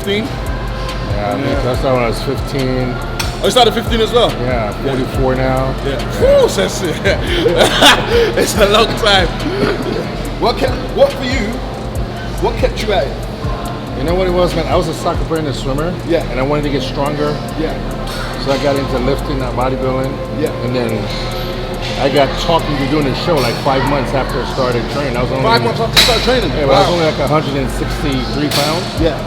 15? Yeah, I started when I was 15. Oh, you started 15 as well? Yeah, 44 now. Yeah. Whew, that's it. It's a long time. What for you? What kept you at it? You know what it was, man? I was a soccer player and a swimmer. Yeah. And I wanted to get stronger. Yeah. So I got into lifting, not bodybuilding. Yeah. And then I got talking to doing the show like 5 months after I started training. I was only 5 months after you started training? Yeah, but I was only like 163 pounds. Yeah.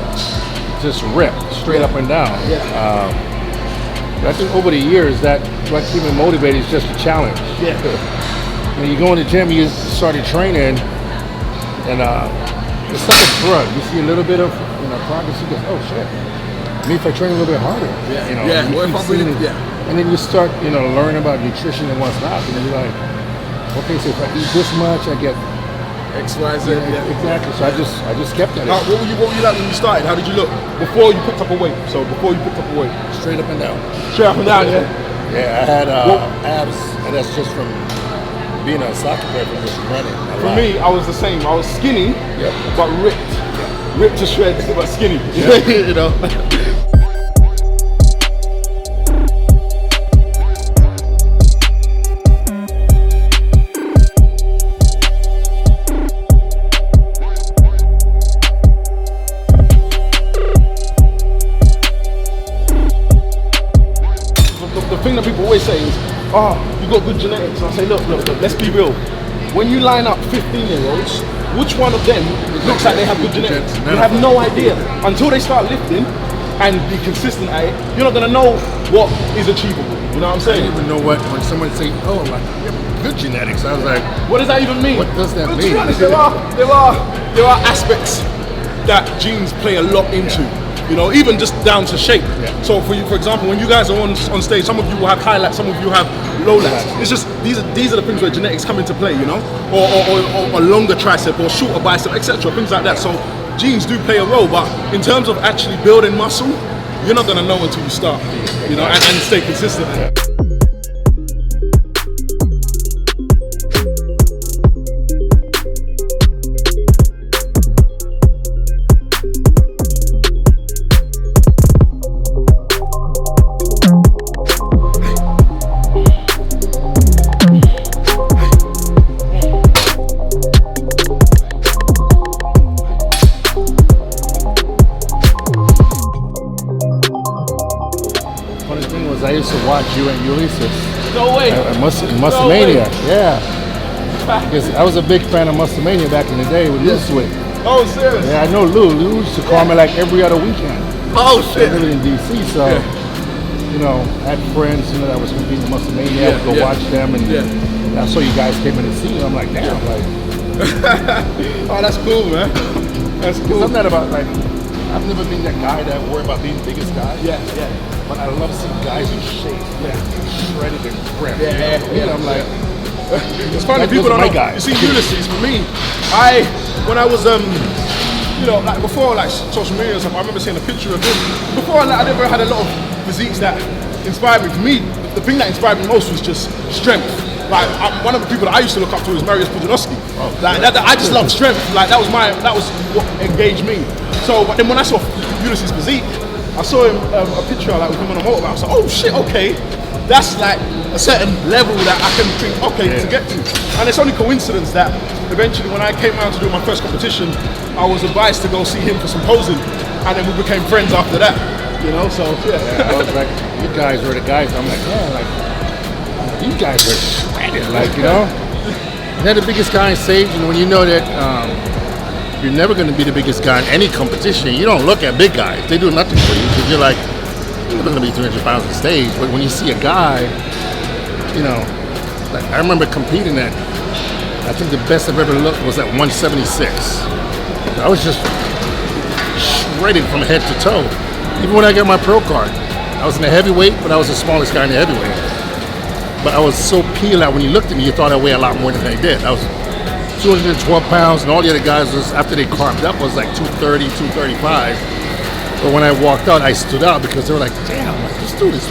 Just ripped, straight up and down. Yeah. But I think over the years, that what keeps me motivated is just a challenge. Yeah. When you go in the gym, you started training, and it's like a drug. You see a little bit of progress, you go, oh shit. Me if I train a little bit harder. Yeah. What if I'm really, And then you start, learning about nutrition and what's not. And then you're like, okay, so if I eat this much, I get X, Y, Z. Yeah, exactly. So I just kept at it. What were you like when you started? How did you look before you picked up a weight? So before you picked up a weight, Straight up and down. straight up and down, yeah. Yeah, I had abs, and that's just from being a soccer player, from just running. For me, I was the same. I was skinny, but ripped. Ripped to shreds, but skinny. You know. The thing that people always say is, oh, you got good genetics. And I say, look, let's be real. When you line up 15-year-olds, which one of them looks like they have good genetics? You have no idea. Until they start lifting and be consistent at it, you're not gonna know what is achievable. You know what I'm saying? I didn't even know what, when someone say, oh, like, you have good genetics. I was like, what does that even mean? What does that mean? To be honest, there are aspects that genes play a lot into. Even just down to shape. Yeah. So for example, when you guys are on stage, some of you will have highlights, some of you have lowlights. It's just these are the things where genetics come into play, or a longer tricep or shorter bicep, etc. Things like that. So genes do play a role, but in terms of actually building muscle, you're not gonna know until you start, and stay consistent. Yeah. I used to watch you and Ulysses. No way. Musclemania, yeah. Because I was a big fan of Musclemania back in the day with Lou Swift. Oh, serious? Yeah, I know Lou. Lou used to call me like every other weekend. Oh, shit. I lived in DC, so I had friends that was competing in Musclemania. I would go watch them, and I saw you guys came in the scene. I'm like, damn, oh, that's cool, man. That's cool. I'm not about I've never been that guy that worried about being the biggest guy. Yeah. But I love seeing guys in shape, shredded and ripped. Yeah. I'm like, it's funny, people don't know. You see, Ulysses, for me, when I was, before social media and stuff, I remember seeing a picture of him. Before I never had a lot of physiques that inspired me. For me, the thing that inspired me most was just strength. One of the people that I used to look up to was Mariusz Pudzianowski. I just loved strength. That was what engaged me. So, but then when I saw Ulysses' physique, I saw him a picture with him on a motorbike. I was like, oh shit, okay, that's like a certain level that I can think, to get to. And it's only coincidence that eventually, when I came around to do my first competition, I was advised to go see him for some posing, and then we became friends after that. So I was like, you guys were the guys. I'm like, yeah, you guys are shredded, They're the biggest guy on stage, and when you know that you're never going to be the biggest guy in any competition, you don't look at big guys. They do nothing for you because you're like, you're not going to be 300 pounds on stage. But when you see a guy, I remember competing at, I think the best I've ever looked was at 176. I was just shredded from head to toe. Even when I got my pro card, I was in the heavyweight, but I was the smallest guy in the heavyweight. But I was so peeled out when you looked at me, you thought I weighed a lot more than I did. I was 212 pounds, and all the other guys after they carved up was like 230, 235. But when I walked out, I stood out because they were like, damn, this dude is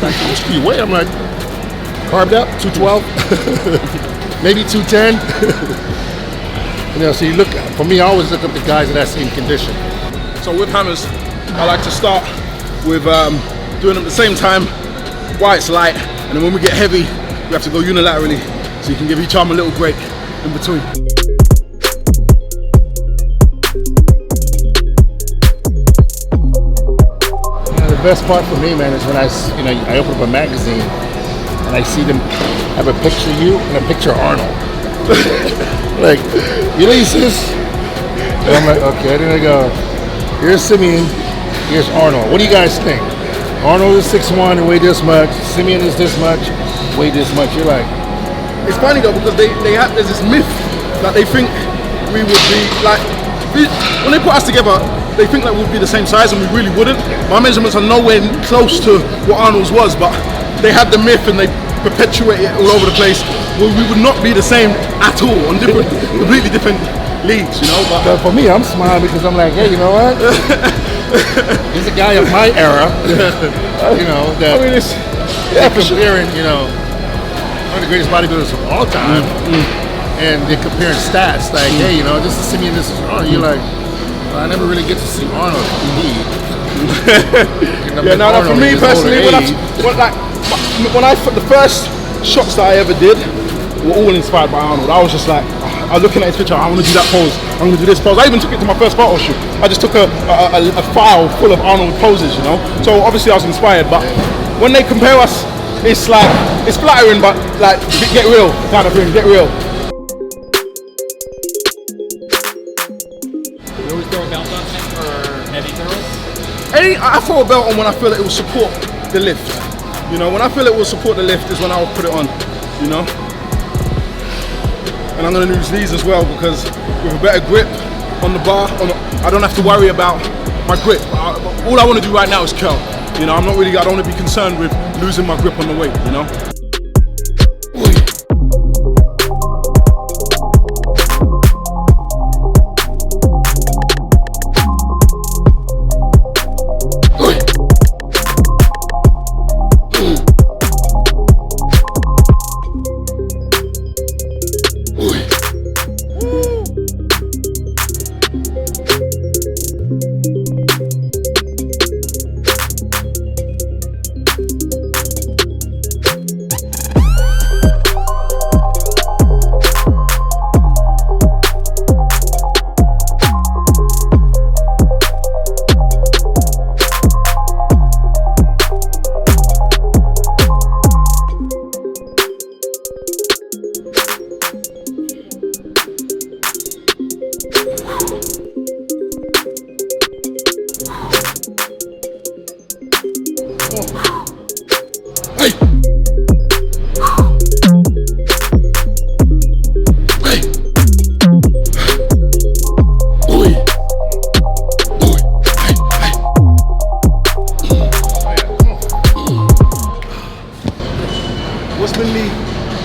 how much do you weigh? I'm like, carved up, 212, maybe 210. So you look, for me, I always look up the guys in that same condition. So with hammers, I like to start with doing them at the same time while it's light, and then when we get heavy, we have to go unilaterally, so you can give each arm a little break in between. The best part for me, man, is when I open up a magazine and I see them have a picture of you and a picture of Arnold. Like, Ulysses. And I'm like, okay, then I go, here's Simeon, here's Arnold. What do you guys think? Arnold is 6'1" and weigh this much. Simeon is this much, weigh this much. You're like, it's funny though, because there's this myth that they think we would be like, when they put us together, they think that we'd be the same size, and we really wouldn't. My measurements are nowhere close to what Arnold's was, but they have the myth and they perpetuate it all over the place. Well, we would not be the same at all on completely different leagues, you know. But for me, I'm smiling because I'm like, hey, you know what? He's a guy of my era, you know. That I mean, it's comparing, you know, one of the greatest bodybuilders of all time, and they're comparing stats. Like, hey, you know, this is Simeon, this is Arnold. You're like, I never really get to see Arnold indeed. Yeah, no, for me personally, the first shots that I ever did were all inspired by Arnold. I was just like, I was looking at his picture, I want to do that pose, I'm going to do this pose. I even took it to my first photo shoot. I just took a file full of Arnold poses, you know. So obviously I was inspired, but when they compare us, it's like, it's flattering, but like, get real kind of thing, get real. I throw a belt on when I feel that it will support the lift. You know, when I feel it will support the lift is when I will put it on, you know. And I'm gonna use these as well because with a better grip on the bar, I don't have to worry about my grip. All I wanna do right now is curl. You know, I don't wanna be concerned with losing my grip on the weight, you know.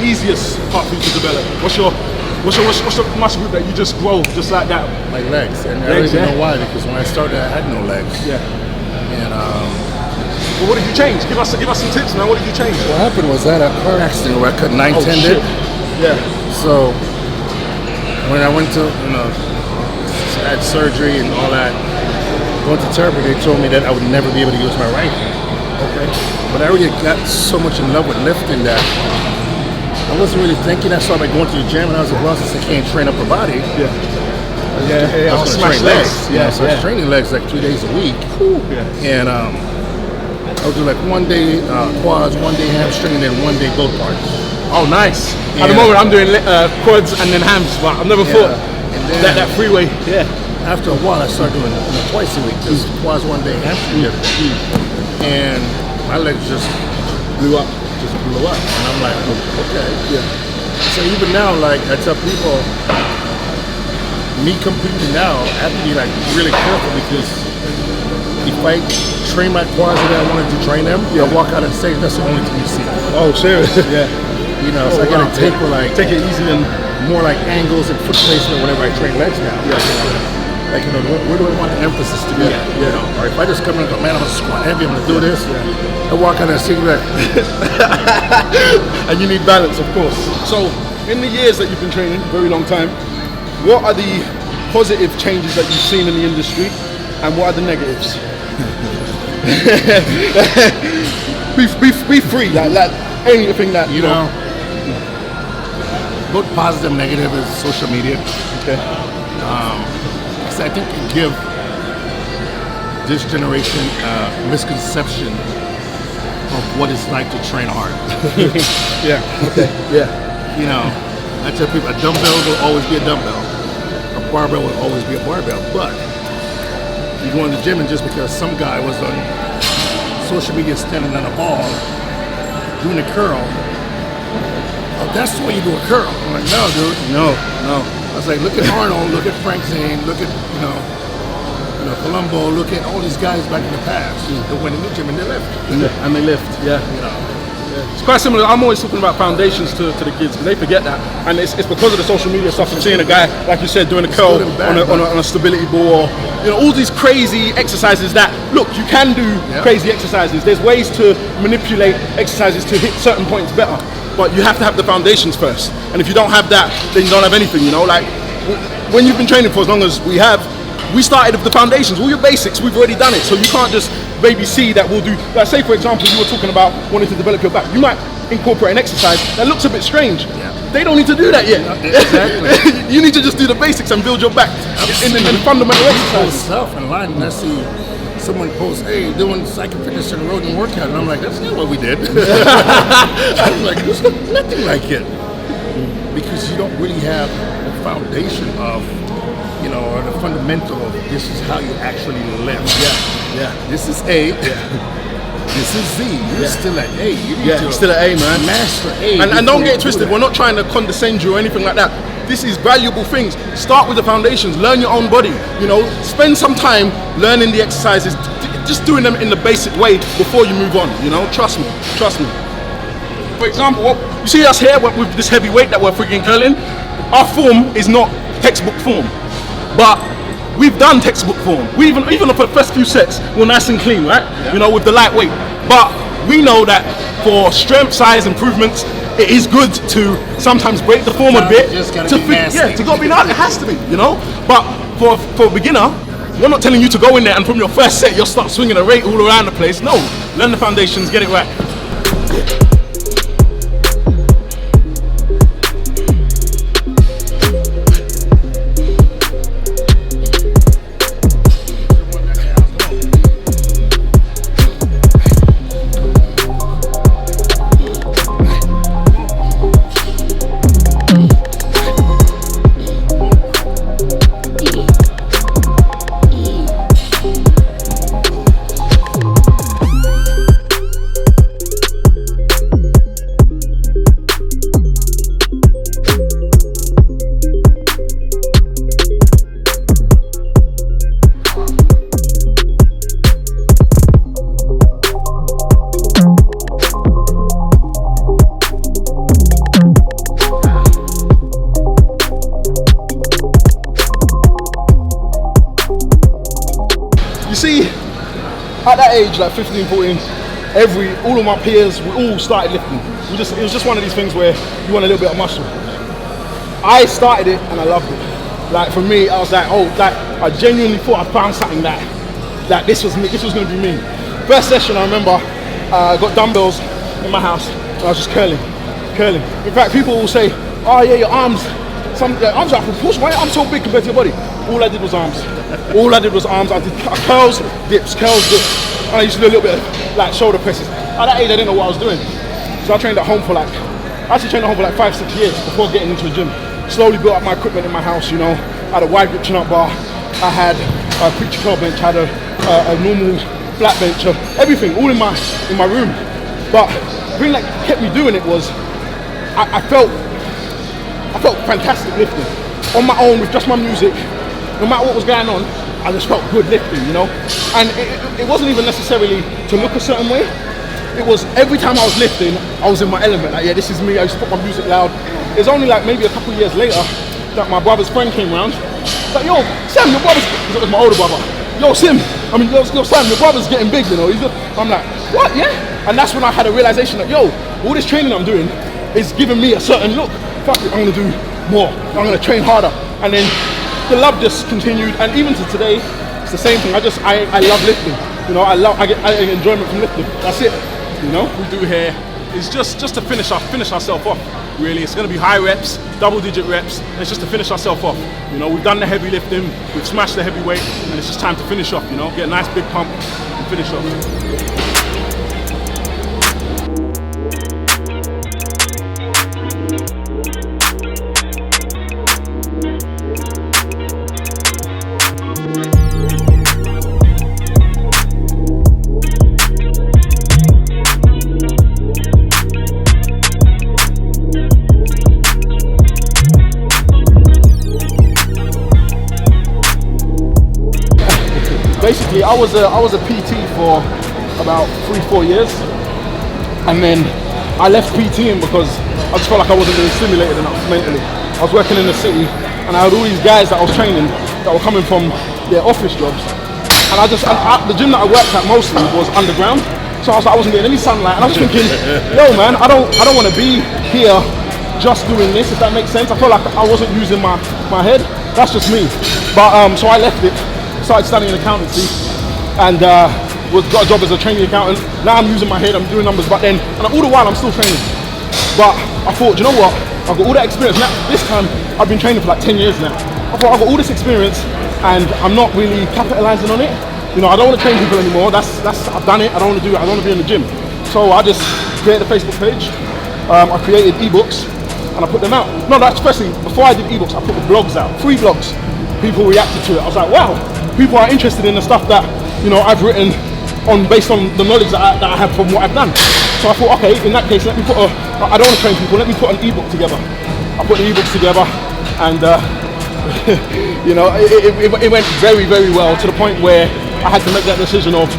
Easiest part for you to develop? What's your muscle group that you just grow just like that? My legs, and I don't even know why, because when I started I had no legs. Yeah. And well, what did you change? Give us some tips, man. What did you change? What happened was that a car accident where I cut 9 tendon. Yeah. So when I went to, you know, had surgery and all that, going to therapy, they told me that I would never be able to use my right hand. Okay. But I already got so much in love with lifting that I wasn't really thinking. I started going to the gym and I was like, well, since I can't train upper body, I was going to train legs. So I was training legs like 3 days a week. And I would do like 1 day quads, 1 day hamstring, and then 1 day both parts. Oh, nice. At the moment, I'm doing quads and then hams, but I've never thought that freeway. Yeah. After a while, I started doing it twice a week. Just quads 1 day, hamstring the other. And my legs just blew up. And I'm like, oh, okay. Yeah. So even now, like I tell people, me competing now, I have to be like really careful because if I train my quads the way I wanted to train them, I walk out and say that's the only thing you see. Oh, serious? Yeah. You know, so I gotta take it easy and more like angles and foot placement whenever I train legs now. Yeah. Like, you know, where do I want the emphasis to be? You know, or if I just come in and go, man, I'm gonna squat heavy, I'm gonna do this. I walk out and see that. And you need balance, of course. So, in the years that you've been training, very long time, what are the positive changes that you've seen in the industry, and what are the negatives? be free. Like anything that You know, both positive and negative is social media. Okay. Because I think it give this generation a misconception of what it's like to train hard. Yeah. Okay. Yeah. You know, I tell people a dumbbell will always be a dumbbell. A barbell will always be a barbell. But you go in the gym and just because some guy was on social media standing on a ball doing a curl, oh, that's the way you do a curl. I'm like, no, dude. No. I was like, look at Arnold, look at Frank Zane, look at, Columbo, look at all these guys back in the past. They went in the gym and they lift. And they lift. Yeah. You know. It's quite similar. I'm always talking about foundations to the kids, and they forget that. And it's because of the social media stuff. I'm seeing a guy, like you said, doing a curl on a stability ball, or all these crazy exercises that, look, you can do crazy exercises. There's ways to manipulate exercises to hit certain points better, but you have to have the foundations first. And if you don't have that, then you don't have anything, Like, when you've been training for as long as we have, we started with the foundations, all your basics, we've already done it. So you can't just maybe see that we'll do, like say for example, you were talking about wanting to develop your back. You might incorporate an exercise that looks a bit strange. Yeah. They don't need to do that yet. Exactly. You need to just do the basics and build your back in fundamental exercises. Stuff online, and I see someone post, hey, doing psychic fitness and Rhoden workout, and I'm like, that's not what we did. I'm like, there's nothing like it. Because you don't really have a foundation of, or the fundamental of this is how you actually live. Yeah. This is A. This is Z. You're still at A. You're still at A, man. Master A. And don't get it twisted. We're not trying to condescend you or anything like that. This is valuable things. Start with the foundations. Learn your own body. Spend some time learning the exercises. Just doing them in the basic way before you move on. Trust me. For example, you see us here with this heavy weight that we're freaking curling. Our form is not textbook form. But we've done textbook form. We even for the first few sets, we're nice and clean, right? Yeah. With the lightweight. But we know that for strength size improvements, it is good to sometimes break the form a bit. To be nasty. Yeah, to go be nasty. It has to be, But for a beginner, we're not telling you to go in there and from your first set you'll start swinging a rate all around the place. No, learn the foundations, get it right. At that age, like 15, 14, all of my peers, we all started lifting. It was just one of these things where you want a little bit of muscle. I started it and I loved it. Like for me, I was like, I genuinely thought I found something that this was me, this was gonna be me. First session, I remember, I got dumbbells in my house and I was just curling. In fact, people will say, oh yeah, your arms are out of proportion. Why are your arms so big compared to your body? All I did was arms. I did curls, dips. And I used to do a little bit of like shoulder presses. At that age, I didn't know what I was doing. So I trained at home for like 5-6 years before getting into the gym. Slowly built up my equipment in my house, I had a wide grip chin-up bar. I had a preacher curl bench, I had a normal flat bench, everything, all in my room. But the thing that kept me doing it was I felt fantastic lifting. On my own with just my music, no matter what was going on, I just felt good lifting, And it wasn't even necessarily to look a certain way. It was every time I was lifting, I was in my element. Like, yeah, this is me. I used to put my music loud. It was only like maybe a couple of years later that my brother's friend came around. He's like, yo, Sam, your brother's, because it was my older brother. Yo, Sam, your brother's getting big, I'm like, what, yeah? And that's when I had a realization that, yo, all this training I'm doing is giving me a certain look. Fuck it, I'm gonna do more. I'm gonna train harder. And then the love just continued, and even to today, it's the same thing. I love lifting. You know, I get enjoyment from lifting. That's it. You know, we do here is just to finish ourselves off. Really, it's going to be high reps, double-digit reps. And it's just to finish ourselves off. You know, we've done the heavy lifting, we've smashed the heavy weight, and it's just time to finish off. You know, get a nice big pump and finish off. Basically, I was a PT for about 3-4 years, and then I left PTing because I just felt like I wasn't being stimulated enough mentally. I was working in the city, and I had all these guys that I was training that were coming from their office jobs, and the gym that I worked at mostly was underground, so I wasn't getting any sunlight, and I was thinking, yo man, I don't want to be here just doing this, if that makes sense. I felt like I wasn't using my head. That's just me. But so I left it. Started studying accountancy, and got a job as a training accountant. Now I'm using my head, I'm doing numbers, and all the while I'm still training. But I thought, you know what? I've got all that experience. Now, this time, I've been training for like 10 years now. I thought, I've got all this experience, and I'm not really capitalizing on it. You know, I don't want to train people anymore. I've done it. I don't want to do it. I don't want to be in the gym. So I just created a Facebook page. I created ebooks, and I put them out. No, that's firstly, before I did ebooks, I put the blogs out, free blogs. People reacted to it. I was like, wow. People are interested in the stuff that, you know, I've written based on the knowledge that I have from what I've done. So I thought, okay, in that case, let me put I don't want to train people, let me put an ebook together. I put the ebooks together, and you know, it went very, very well, to the point where I had to make that decision of,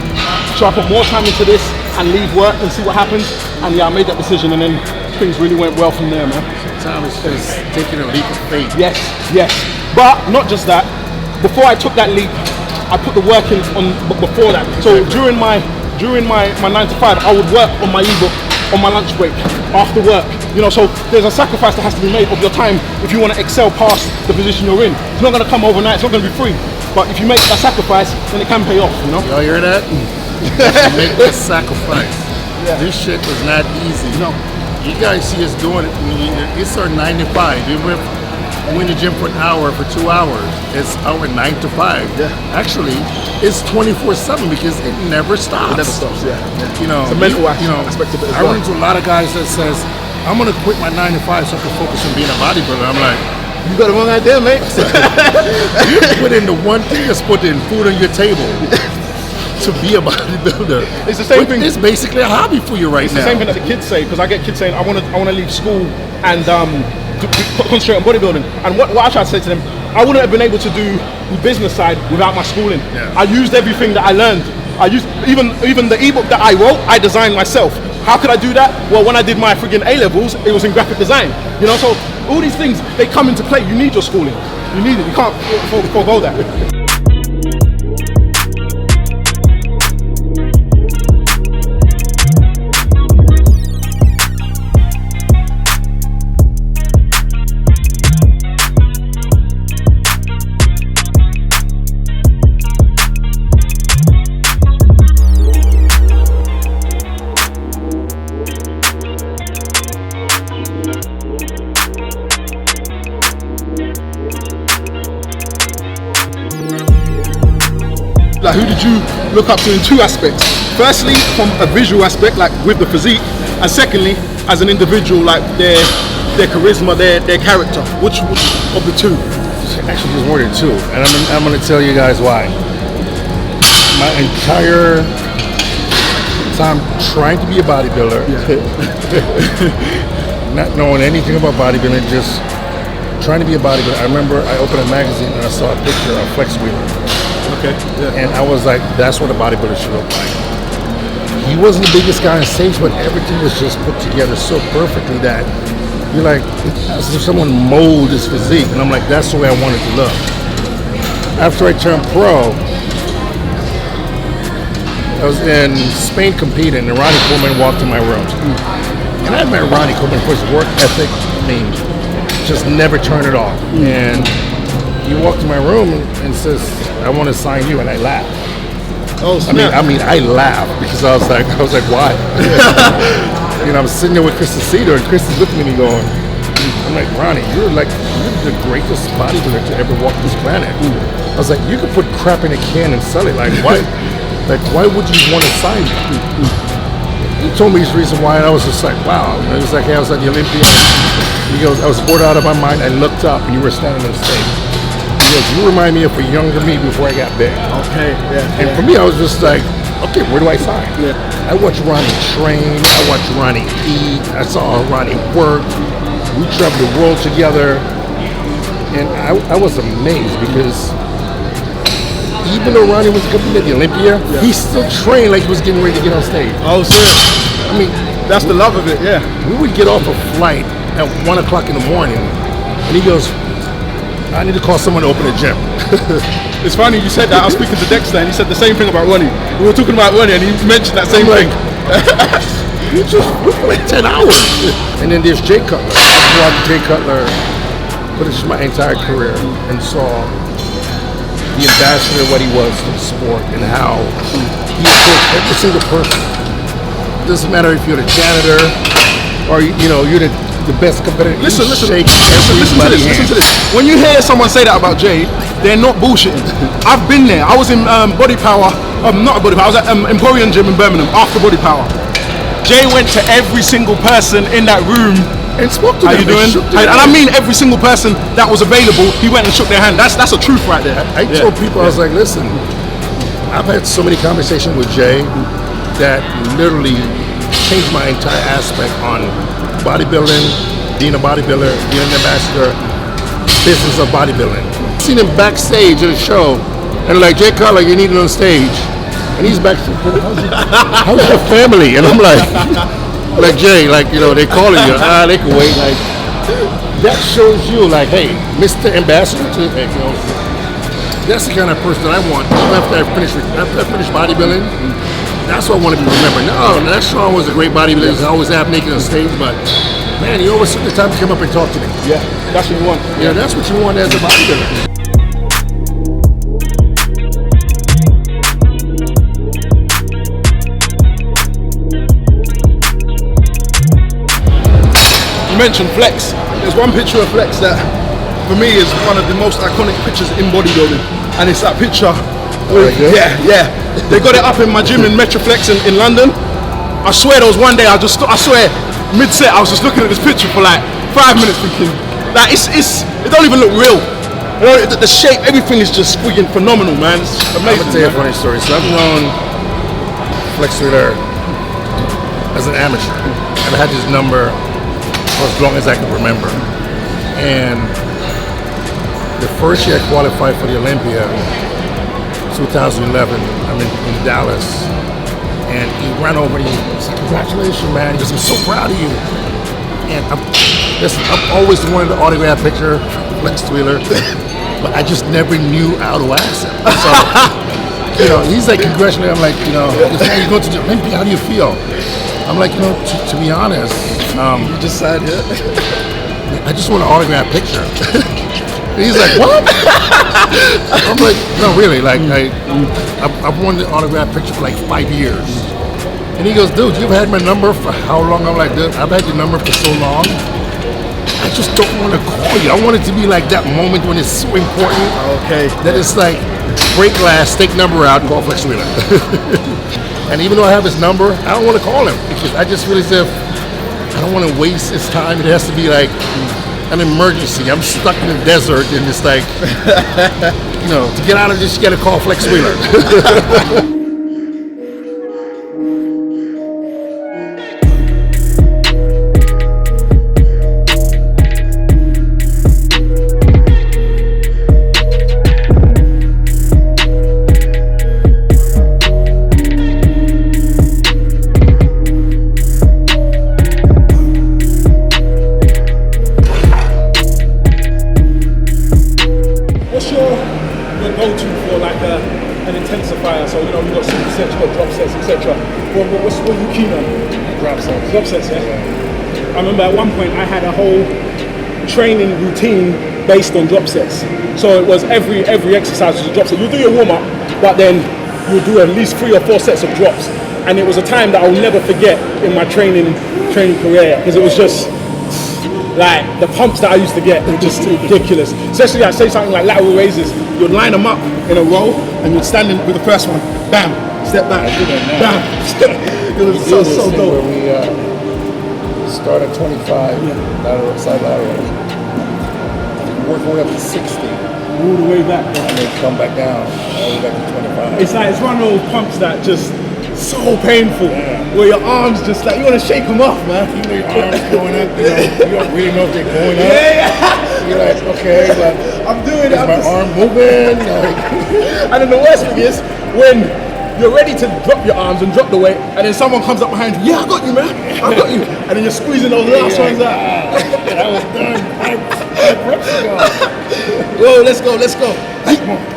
should I put more time into this and leave work and see what happens? And yeah, I made that decision, and then things really went well from there, man. Sometimes it's just taking a leap of faith. Yes. But not just that. Before I took that leap, I put the work in before that. So during my 9 to 5, I would work on my ebook on my lunch break after work. You know, so there's a sacrifice that has to be made of your time if you want to excel past the position you're in. It's not going to come overnight. It's not going to be free. But if you make that sacrifice, then it can pay off. You know. Y'all hear that? Make that sacrifice. Yeah. This shit was not easy. No. You guys see us doing it. It's our 9 to 5. We're in the gym for an hour, for 2 hours. It's our 9 to 5. Yeah. Actually, it's 24/7 because it never stops. It never stops. Yeah. You know, it's a mental aspect of it as well. I run into a lot of guys that says, "I'm gonna quit my 9 to 5 so I can focus on being a bodybuilder." I'm like, you got the wrong idea, mate. you put in the one thing that's putting food on your table. To be a bodybuilder, it's the same thing. It's basically a hobby for you right now. It's the same thing that the kids say, because I get kids saying, I want to leave school and concentrate on bodybuilding. And what I try to say to them, I wouldn't have been able to do the business side without my schooling. Yeah. I used everything that I learned. I used even the ebook that I wrote, I designed myself. How could I do that? Well, when I did my friggin' A-levels, it was in graphic design. You know, so all these things, they come into play. You need your schooling. You need it. You can't forego that. Like, who did you look up to in 2 aspects? Firstly, from a visual aspect, like with the physique, and secondly, as an individual, like their charisma, their character. Which of the 2? Actually, there's more than 2, and I'm going to tell you guys why. My entire time trying to be a bodybuilder, not knowing anything about bodybuilding, just trying to be a bodybuilder. I remember I opened a magazine and I saw a picture of Flex Wheeler. Okay. Yeah. And I was like, that's what a bodybuilder should look like. He wasn't the biggest guy on stage, but everything was just put together so perfectly that you're like, as if someone molded his physique. And I'm like, that's the way I wanted to look. After I turned pro, I was in Spain competing, and Ronnie Coleman walked in my room. And I met Ronnie Coleman for his work ethic. I mean, just never turn it off. And he walked in my room and says, I want to sign you, and I laughed. Oh, I mean, I laughed because I was like, why? You know, I'm sitting there with Chris Aceto, and Chris is looking at me going, I'm like, Ronnie, you're the greatest bodybuilder to ever walk this planet. I was like, you could put crap in a can and sell it. Like, why? Why would you want to sign me? He told me his reason why, and I was just like, wow. And it was like, hey, I was at the Olympia. He goes, I was bored out of my mind. I looked up, and you were standing on stage. He goes, you remind me of a younger me before I got big. Okay, yeah. And for me, I was just like, okay, where do I sign? Yeah. I watched Ronnie train. I watched Ronnie eat. I saw Ronnie work. We traveled the world together. And I was amazed because even though Ronnie was competing at the Olympia, he still trained like he was getting ready to get on stage. Oh, serious? I mean, that's the love of it, yeah. We would get off a flight at 1 o'clock in the morning, and he goes, I need to call someone to open a gym. It's funny you said that. I was speaking to Dexter, and he said the same thing about Ronnie. We were talking about Ronnie, and he mentioned that same thing. You just worked for like 10 hours. And then there's Jay Cutler. I watched Jay Cutler finish my entire career and saw the ambassador, what he was to the sport, and how he approached every single person. It doesn't matter if you're the janitor or you're the best competitor. Listen to this. this. When you hear someone say that about Jay, they're not bullshitting. I've been there. I was in Body Power, not Body Power. I was at Emporium Gym in Birmingham after Body Power. Jay went to every single person in that room and spoke to them. How you doing? And I mean every single person that was available, he went and shook their hand. That's a truth right there. I told people, I was like, listen, I've had so many conversations with Jay that literally changed my entire aspect on bodybuilding, being a bodybuilder, being an ambassador, business of bodybuilding. I've seen him backstage at a show, and like, Jay Cutler, you need it on stage. And he's backstage, how's your family? And I'm like Jay, they calling you, they can wait. Like, that shows you, like, hey, Mr. Ambassador, that's the kind of person I want. After I finish bodybuilding, that's what I want to be remembered. No, that Shawn was a great bodybuilder. He's always half naked on stage, but man, he always took the time to come up and talk to me. Yeah, that's what you want. Yeah, that's what you want as a bodybuilder. You mentioned Flex. There's one picture of Flex that, for me, is one of the most iconic pictures in bodybuilding, and it's that picture. Yeah. They got it up in my gym in Metroflex in London. I swear there was one day I swear mid-set I was just looking at this picture for like 5 minutes thinking, like it don't even look real. The shape, everything is just freaking phenomenal, man. It's amazing. I'm gonna tell you a funny story. So I've known Flex Wheeler as an amateur. I've had his number for as long as I can remember. And the first year I qualified for the Olympia, 2011, I'm in Dallas, and he ran over and he said, congratulations, man. He goes, I'm so proud of you. And I've always wanted an autograph picture of Flex Wheeler, but I just never knew how to ask him. So, he's like, congratulations. I'm like, you're going to the Olympia, how do you feel? I'm like, to be honest, you just said it. I just want an autograph picture. And he's like, what? I'm like, no, really. Like, I've wanted an autograph picture for like 5 years. And he goes, dude, you've had my number for how long? I'm like, dude, I've had your number for so long. I just don't want to call you. I want it to be like that moment when it's so important. Okay. That it's like, break glass, take number out, call Flex Wheeler. And even though I have his number, I don't want to call him because I just feel as if I don't want to waste his time. It has to be like an emergency. I'm stuck in the desert and it's like, to get out of this, you got to call Flex Wheeler. Drop sets, yeah. I remember at one point I had a whole training routine based on drop sets. So it was every exercise was a drop set. You do your warm up, but then you'll do at least 3 or 4 sets of drops. And it was a time that I'll never forget in my training career, because it was just like the pumps that I used to get were just ridiculous. Especially, I say something like lateral raises, you'd line them up in a row and you'd stand in with the first one, bam, step back, bam. It was so dope. Where we start at 25, lateral, side lateral, work our way up to 60. All the way back, bro. And then come back down, all the way back to 25. It's one of those pumps that just so painful, where your arms just like, you want to shake them off, man. You know, your arms going up, you don't really know if they're going up. You're like, okay, but I'm doing it. my arm moving? Like. And then the worst thing is when you're ready to drop your arms and drop the weight, and then someone comes up behind you, I got you, man, I got you. And then you're squeezing those last ones out. I was done 5 reps ago. Whoa, let's go. Hey. Come on.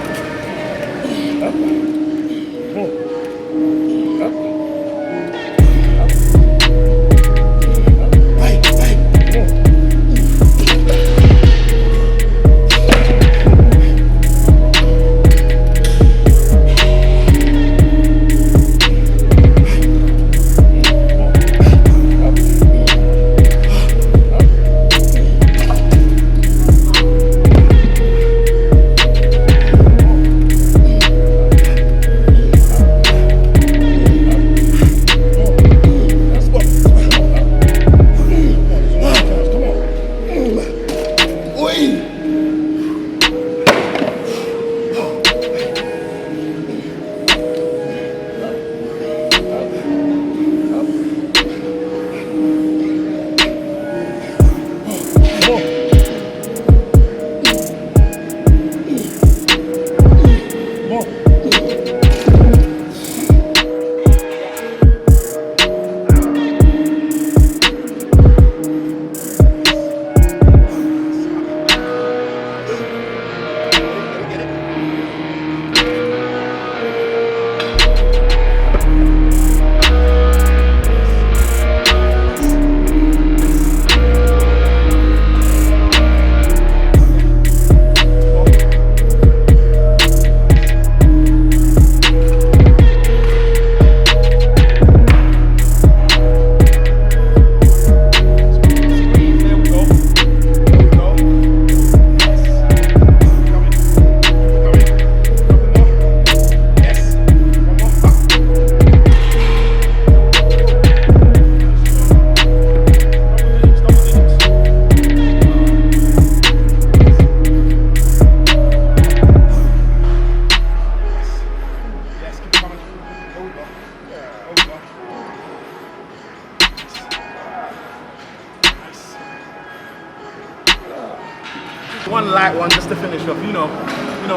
One light one just to finish off, you know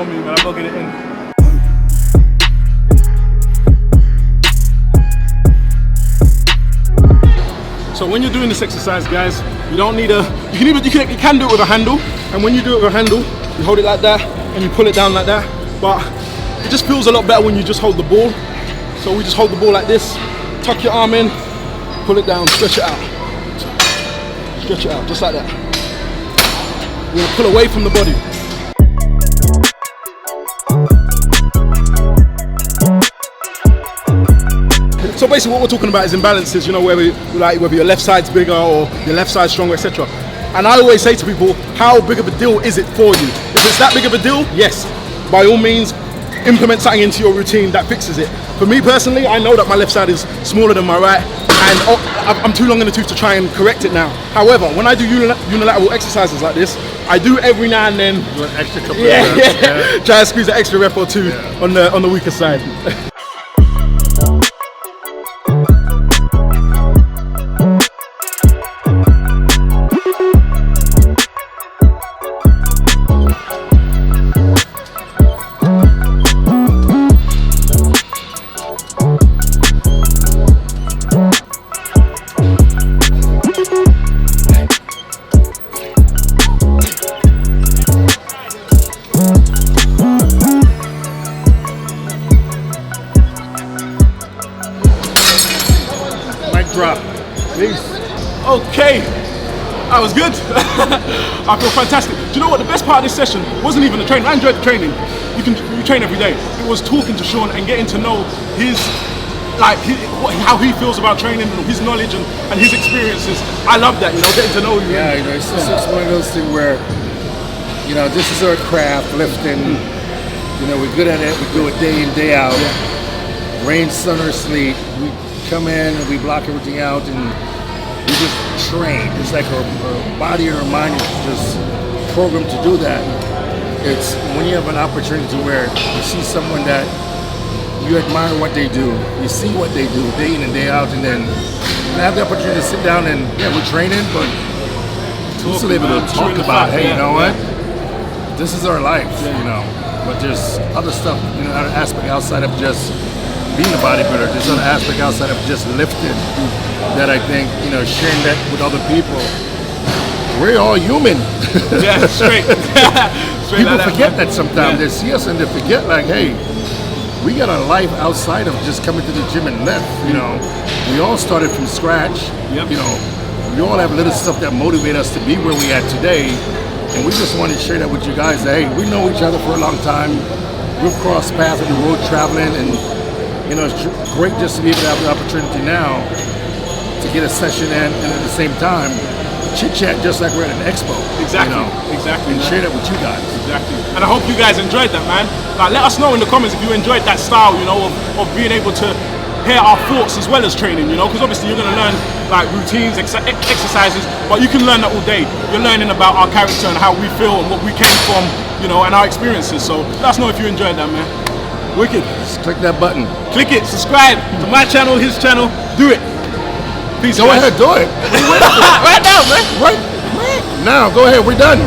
me, man, I'll go get it in. So when you're doing this exercise, guys, you don't need you can do it with a handle, and when you do it with a handle, you hold it like that and you pull it down like that, but it just feels a lot better when you just hold the ball. So we just hold the ball like this, tuck your arm in, pull it down, stretch it out, just like that. We're gonna pull away from the body. So basically what we're talking about is imbalances, you know, whether your left side's bigger or your left side's stronger, etc. And I always say to people, how big of a deal is it for you? If it's that big of a deal, yes, by all means, implement something into your routine that fixes it. For me personally, I know that my left side is smaller than my right, and I'm too long in the tooth to try and correct it now. However, when I do unilateral exercises like this, I do every now and then. Do an extra couple of reps. Yeah. Try to squeeze an extra rep or two on the weaker side. Okay, that was good. I feel fantastic. Do you know what? The best part of this session wasn't even the training. I enjoyed the training. you train every day. It was talking to Shawn and getting to know how he feels about training and his knowledge and his experiences. I love that, getting to know you. Yeah, it's just one of those things where, this is our craft, lifting. We're good at it. We do it day in, day out. Yeah. Rain, sun, or sleet. We come in and we block everything out and we just train. It's like our body and our mind is just programmed to do that. It's when you have an opportunity where you see someone that you admire what they do, you see what they do day in and day out, and then have the opportunity to sit down and, we're training, but also able to talk about, hey, you know what? This is our life, but there's other stuff, other aspect outside of just being a bodybuilder. There's other aspect outside of just lifting that I think, sharing that with other people. We're all human. Yeah, straight. People forget that sometimes. They see us and they forget, like, hey, we got a life outside of just coming to the gym and lift. We all started from scratch. Yep. We all have little stuff that motivate us to be where we at today. And we just want to share that with you guys. That, hey, we know each other for a long time. We've crossed paths on the road traveling, and it's great just to be able to have the opportunity now to get a session in, and at the same time chit chat just like we're at an expo. Exactly. Exactly. And share that with you guys. Exactly. And I hope you guys enjoyed that, man. Like, let us know in the comments if you enjoyed that style, of being able to hear our thoughts as well as training, because obviously you're going to learn like routines, exercises, but you can learn that all day. You're learning about our character and how we feel and what we came from, and our experiences. So let us know if you enjoyed that, man. Wicked. Just click that button. Click it. Subscribe to my channel, his channel. Do it. Peace. Go ahead, do it. Right now, man. Right now. Go ahead. We're done.